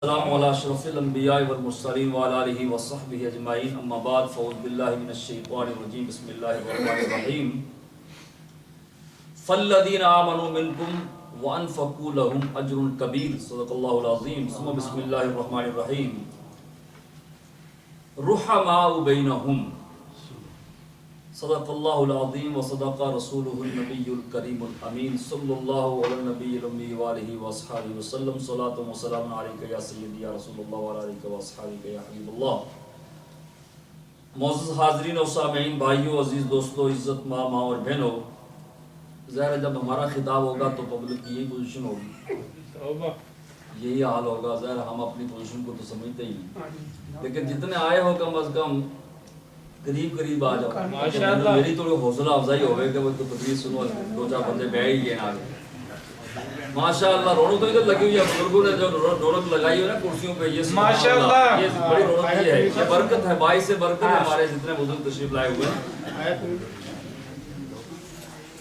والسلام علی اشرف الانبیاء والمرسلین وعلی آلہ وصحبہ اجمعین اما بعد فاعوذ باللہ من الشیطان الرجیم بسم اللہ الرحمن الرحیم فالذین آمنوا منکم وانفقوا لهم اجر کبیر صدق اللہ العظیم ثم بسم اللہ الرحمن الرحیم رحماء بینہم صدق اللہ العظیم وصدق رسولہ النبی الکریم الامین صلی اللہ علی النبی الامی وآلہ واصحابہ وسلم صلاۃ و سلام علیکہ یا سیدی یا رسول اللہ وعلیکہ واصحابہ یا حبیب اللہ. معزز حاضرین و سامعین، بھائیوں، عزیز دوستوں، عزت ماں اور بہنوں، ظاہر ہے جب ہمارا خطاب ہوگا تو پبلک کی یہی پوزیشن ہوگی، یہی حال ہوگا. ظاہر ہم اپنی پوزیشن کو تو سمجھتے ہی ہیں، لیکن جتنے آئے ہو کم از کم قریب آ جاؤ. میری تھوڑی حوصلہ افزائی ہوئے کہ وہ تقریر سنو، دو چار بندے بیٹھ ہی گئے آگے. ماشاء اللہ رونق تو ادھر لگی ہوئی ہے، بزرگوں نے جو رونق لگائی ہوئی ہے نا کرسیوں پہ، یہ ماشاء اللہ یہ بڑی رونق یہ ہے، یہ برکت ہے، باعث سے برکت ہے. ہمارے جتنے بزرگ تشریف لائے ہوئے ہیں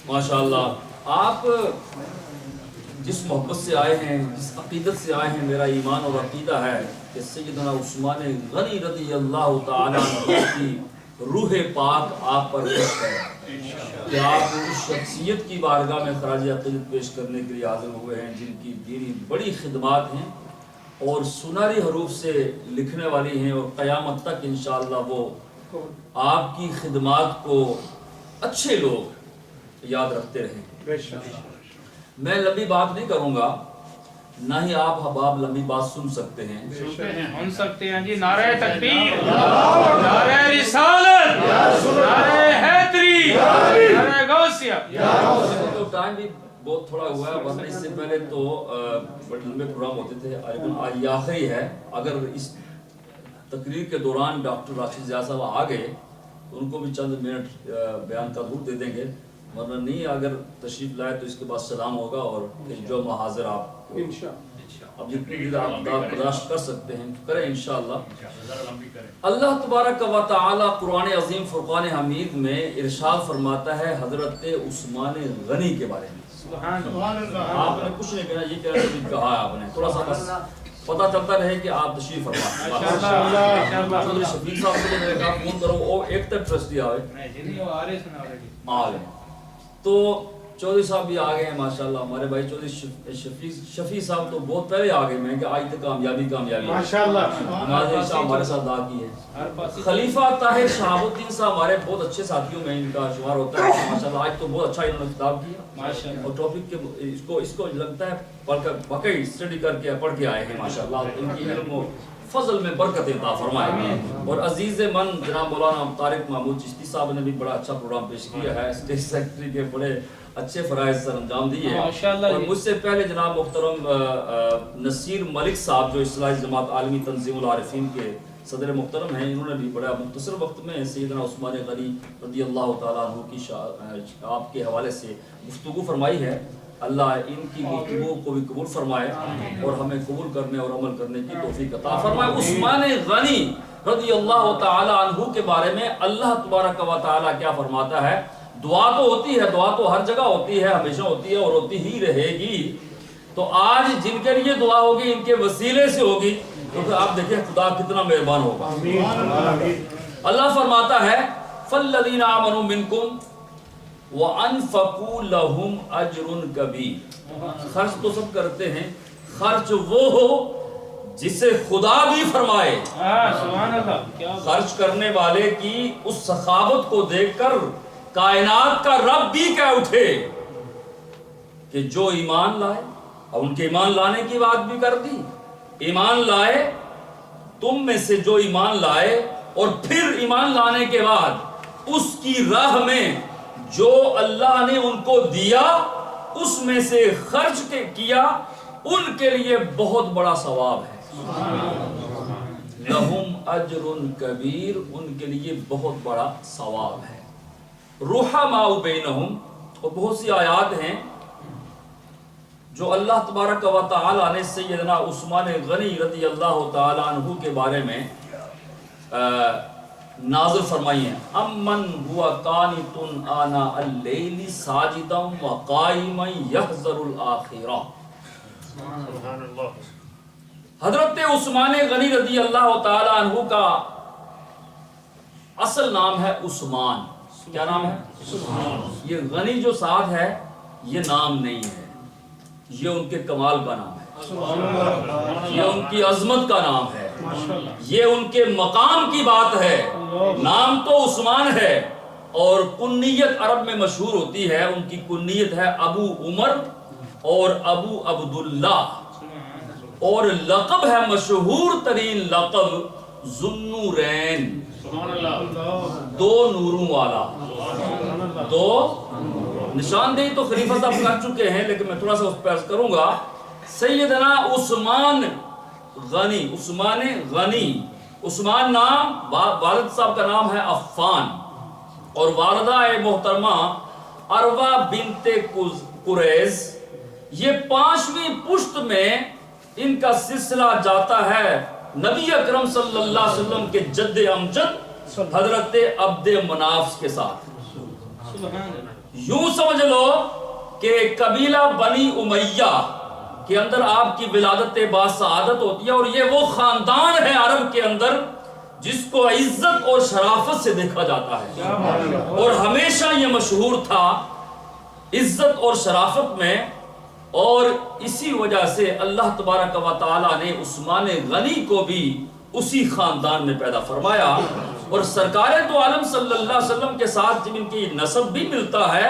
ماشاء اللہ، آپ جس محبت سے آئے ہیں، جس عقیدت سے آئے ہیں، میرا ایمان اور عقیدہ ہے کہ سیدنا عثمان غنی رضی اللہ تعالیٰ عنہ کی روح پاک آپ پر خوش ہے کہ آپ اس شخصیت کی بارگاہ میں خراج عقیدت پیش کرنے کے لیے حاضر ہوئے ہیں جن کی دینی بڑی خدمات ہیں اور سنہری حروف سے لکھنے والی ہیں، اور قیامت تک انشاءاللہ وہ آپ کی خدمات کو اچھے لوگ یاد رکھتے رہیں. میں لمبی بات نہیں کروں گا، نہ ہی آپ حباب لمبی بات سن سکتے ہیں. سن سکتے ہیں جی. نعرہ تکبیر، نعرہ رسالت، نعرہ حیدری، نعرہ غوثیہ. تو ٹائم بھی بہت تھوڑا ہوا ہے، ورنہ اس سے پہلے تو بڑے لمبے پروگرام ہوتے تھے، لیکن آج یہ آخری ہے. اگر اس تقریر کے دوران ڈاکٹر راشد ضیاء صاحب آ گئے تو ان کو بھی چند منٹ بیان کا ضرور دے دیں گے، ورنہ نہیں اگر تشریف لائے تو اس کے بعد سلام ہوگا اور جو حاضر آپ اب جتنی دیر آپ برداشت کر سکتے ہیں کریں انشاءاللہ. اللہ تبارک و تعالی قرآن عظیم فرقان حمید میں ارشاد فرماتا ہے حضرت عثمان غنی کے بارے میں. آپ نے کچھ نہیں کہنا، یہ کہا ہے آپ نے، تھوڑا سا بس پتہ چلتا رہے کہ آپ تشریف فرما. چودھری شفیق صاحب سے میرے کہا فون کرو، وہ ایک تک ٹرسٹی آ گئے تو چودھری صاحب بھی آ گئے ہیں ماشاءاللہ. ہمارے بھائی چودھری شفیع صاحب تو بہت پہلے آ گئے، میں کہ آج تک کامیابی ماشاءاللہ. ناظر صاحب ہمارے ساتھ دا کی ہے. خلیفہ طاہر شہاب الدین صاحب ہمارے بہت اچھے ساتھیوں میں ان کا شمار ہوتا ہے ماشاءاللہ. آج تو بہت اچھا انہوں نے خطاب کیا اور ٹاپک کے اس کو لگتا ہے پڑھ کر واقعی اسٹڈی کر کے پڑھ کے آئے ہیں ماشاءاللہ. ان کی علم و فضل میں برکت عطا فرمائے. اور عزیز من جناب مولانا طارق محمود چشتی صاحب نے بھی بڑا اچھا پروگرام پیش کیا ہے، اسٹیج سیکرٹری کے بڑے اچھے فرائض سر انجام دیے. اور مجھ سے پہلے جناب محترم نصیر ملک صاحب جو اصلاحی جماعت عالمی تنظیم العارفین کے صدر محترم ہیں، انہوں نے بھی بڑا مختصر وقت میں سیدنا عثمان غنی رضی اللہ تعالیٰ عنہ کی آپ کے حوالے سے گفتگو فرمائی ہے. اللہ ان کی گفتگو کو بھی قبول فرمائے اور ہمیں قبول کرنے اور عمل کرنے کی توفیق عطا فرمائے. عثمان غنی رضی اللہ تعالیٰ عنہ کے بارے میں اللہ تبارک و تعالیٰ کیا فرماتا ہے؟ دعا تو ہوتی ہے، دعا تو ہر جگہ ہوتی ہے، ہمیشہ ہوتی ہے اور ہوتی ہی رہے گی. تو آج جن کے لیے دعا ہوگی ان کے وسیلے سے ہوگی، کیونکہ آپ دیکھیں خدا کتنا مہربان ہوگا. اللہ فرماتا ہے فَالَّذِينَ آمَنُوا مِنْكُمْ وَأَنفَقُوا لَهُمْ أَجْرٌ كَبِيرٌ. خرچ تو سب کرتے ہیں، خرچ وہ ہو جسے خدا بھی فرمائے. خرچ کرنے والے کی اس سخاوت کو دیکھ کر کائنات کا رب بھی کہہ اٹھے کہ جو ایمان لائے. اور ان کے ایمان لانے کی بات بھی کر دی. ایمان لائے تم میں سے جو ایمان لائے اور پھر ایمان لانے کے بعد اس کی راہ میں جو اللہ نے ان کو دیا اس میں سے خرچ کیا، ان کے لیے بہت بڑا ثواب ہے. لہم اجر کبیر، ان کے لیے بہت بڑا ثواب ہے. رحماء بینہم، اور بہت سی آیات ہیں جو اللہ تبارک و تعالی نے سیدنا عثمان غنی رضی اللہ تعالی عنہ کے بارے میں نازل فرمائی ہیں. امن ہوا قانت آناء اللیل ساجدا وقائما یحذر الآخرہ. حضرت عثمان غنی رضی اللہ تعالی عنہ کا اصل نام ہے عثمان. کیا نام ہے؟ عثمان. یہ غنی جو ساتھ ہے یہ نام نہیں ہے، یہ ان کے کمال کا نام ہے، یہ ان کی عظمت کا نام ہے، یہ ان کے مقام کی بات ہے. نام تو عثمان ہے اور کنیت عرب میں مشہور ہوتی ہے. ان کی کنیت ہے ابو عمر اور ابو عبداللہ، اور لقب ہے مشہور ترین لقب ذوالنورین، دو نوروں والا. دو نشاندہی تو خلیفہ صاحب کر چکے ہیں لیکن میں تھوڑا سا اس پہ عرض کروں گا. سیدنا عثمان غنی، عثمان غنی، عثمان نام، والد صاحب کا نام ہے عفان اور والدہ محترمہ عروہ بنت قریظ. یہ 5ویں پشت میں ان کا سلسلہ جاتا ہے نبی اکرم صلی اللہ علیہ وسلم کے جد امجد حضرت عبد مناف کے ساتھ. یوں سمجھ لو کہ قبیلہ بنی امیہ کے اندر آپ کی ولادت باسعادت ہوتی ہے، اور یہ وہ خاندان ہے عرب کے اندر جس کو عزت اور شرافت سے دیکھا جاتا ہے، اور ہمیشہ یہ مشہور تھا عزت اور شرافت میں. اور اسی وجہ سے اللہ تبارک و تعالی نے عثمان غنی کو بھی اسی خاندان میں پیدا فرمایا. اور سرکار دو عالم صلی اللہ علیہ وسلم کے ساتھ جب ان کی نسب بھی ملتا ہے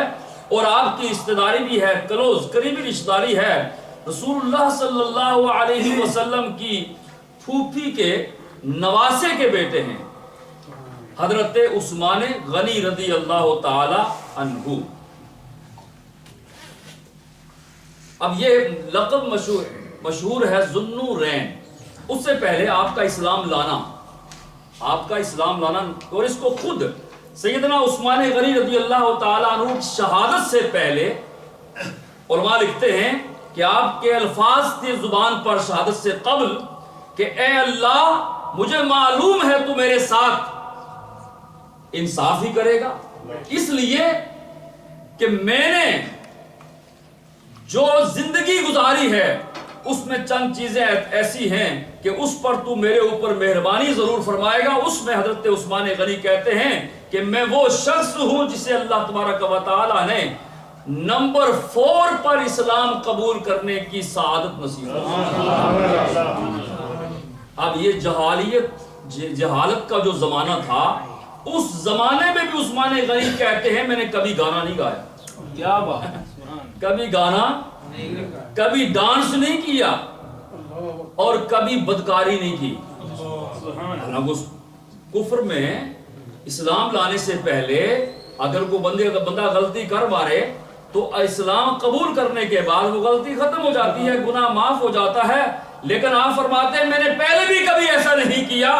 اور آپ کی رشتہ داری بھی ہے، کلوز قریبی رشتہ داری ہے. رسول اللہ صلی اللہ علیہ وسلم کی پھوپھی کے نواسے کے بیٹے ہیں حضرت عثمان غنی رضی اللہ تعالی عنہ. اب یہ لقب مشہور ہے ذوالنورین. اس سے پہلے آپ کا اسلام لانا اور اس کو خود سیدنا عثمان غنی رضی اللہ تعالیٰ عنہ کی شہادت سے پہلے علماء لکھتے ہیں کہ آپ کے الفاظ تھے زبان پر شہادت سے قبل کہ اے اللہ مجھے معلوم ہے تو میرے ساتھ انصاف ہی کرے گا، اس لیے کہ میں نے جو زندگی گزاری ہے اس میں چند چیزیں ایسی ہیں کہ اس پر تو میرے اوپر مہربانی ضرور فرمائے گا. اس میں حضرت عثمان غنی کہتے ہیں کہ میں وہ شخص ہوں جسے اللہ تبارک و تعالی نے نمبر 4 پر اسلام قبول کرنے کی سعادت نصیب کی. اب یہ جہالت کا جو زمانہ تھا، اس زمانے میں بھی عثمان غنی کہتے ہیں میں نے کبھی گانا نہیں گایا. کیا بات، کبھی گانا، کبھی ڈانس نہیں کیا اور کبھی بدکاری نہیں کی. کفر میں اسلام لانے سے پہلے اگر کوئی بندہ غلطی کر مارے تو اسلام قبول کرنے کے بعد وہ غلطی ختم ہو جاتی ہے، گناہ معاف ہو جاتا ہے. لیکن آپ فرماتے ہیں میں نے پہلے بھی کبھی ایسا نہیں کیا.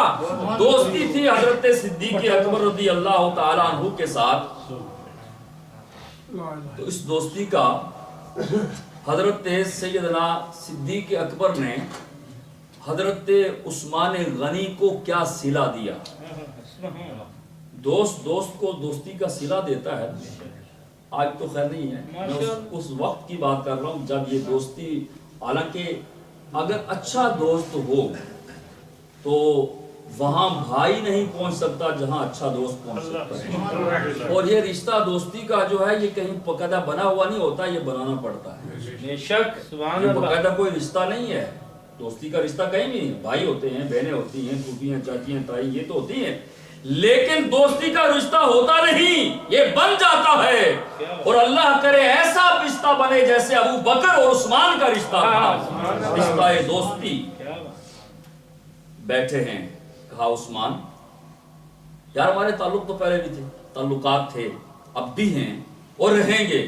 دوستی تھی حضرت صدیق اکبر رضی اللہ تعالی عنہ کے ساتھ، تو اس دوستی کا حضرت سیدنا صدیق اکبر نے حضرت عثمان غنی کو کیا صلہ دیا. دوست کو دوستی کا صلہ دیتا ہے. آج تو خیر نہیں ہے، میں اس وقت کی بات کر رہا ہوں جب یہ دوستی، حالانکہ اگر اچھا دوست ہو تو وہاں بھائی نہیں پہنچ سکتا جہاں اچھا دوست پہنچ سکتا ہے. اور یہ رشتہ دوستی کا جو ہے یہ کہیں باقاعدہ بنا ہوا نہیں ہوتا، یہ بنانا پڑتا ہے. بے شک یہ باقاعدہ کوئی رشتہ نہیں ہے. دوستی کا رشتہ کہیں بھی بھائی ہوتے ہیں، بہنیں ہوتی ہیں، پھوپھیاں، چاچیاں، تائی، یہ تو ہوتی ہیں، لیکن دوستی کا رشتہ ہوتا نہیں، یہ بن جاتا ہے. اور اللہ کرے ایسا رشتہ بنے جیسے ابو بکر اور عثمان کا رشتہ تھا، رشتہ دوستی. بیٹھے ہیں، کہا عثمان یار ہمارے تعلق تو پہلے بھی تھے، تعلقات تھے، اب بھی ہیں اور رہیں گے.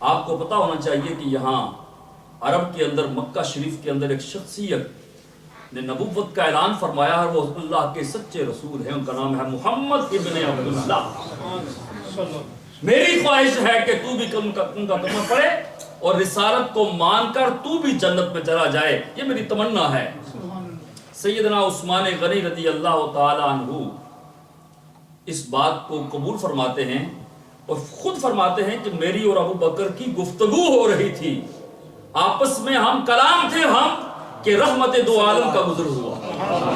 آپ کو پتا ہونا چاہیے کہ یہاں عرب کے اندر مکہ شریف کے اندر ایک شخصیت نے نبوت کا اعلان فرمایا ہے، وہ اللہ کے سچے رسول ہیں، ان کا نام ہے محمد ابن عبداللہ. میری خواہش ہے کہ تو بھی ان کا کلمہ پڑھے اور رسالت کو مان کر تو بھی جنت میں چلا جائے، یہ میری تمنا ہے. سیدنا عثمان غنی رضی اللہ تعالی عنہ اس بات کو قبول فرماتے ہیں اور خود فرماتے ہیں کہ میری اور ابو بکر کی گفتگو ہو رہی تھی، آپس میں ہم کلام تھے، ہم کہ رحمت دو عالم کا گزر ہوا.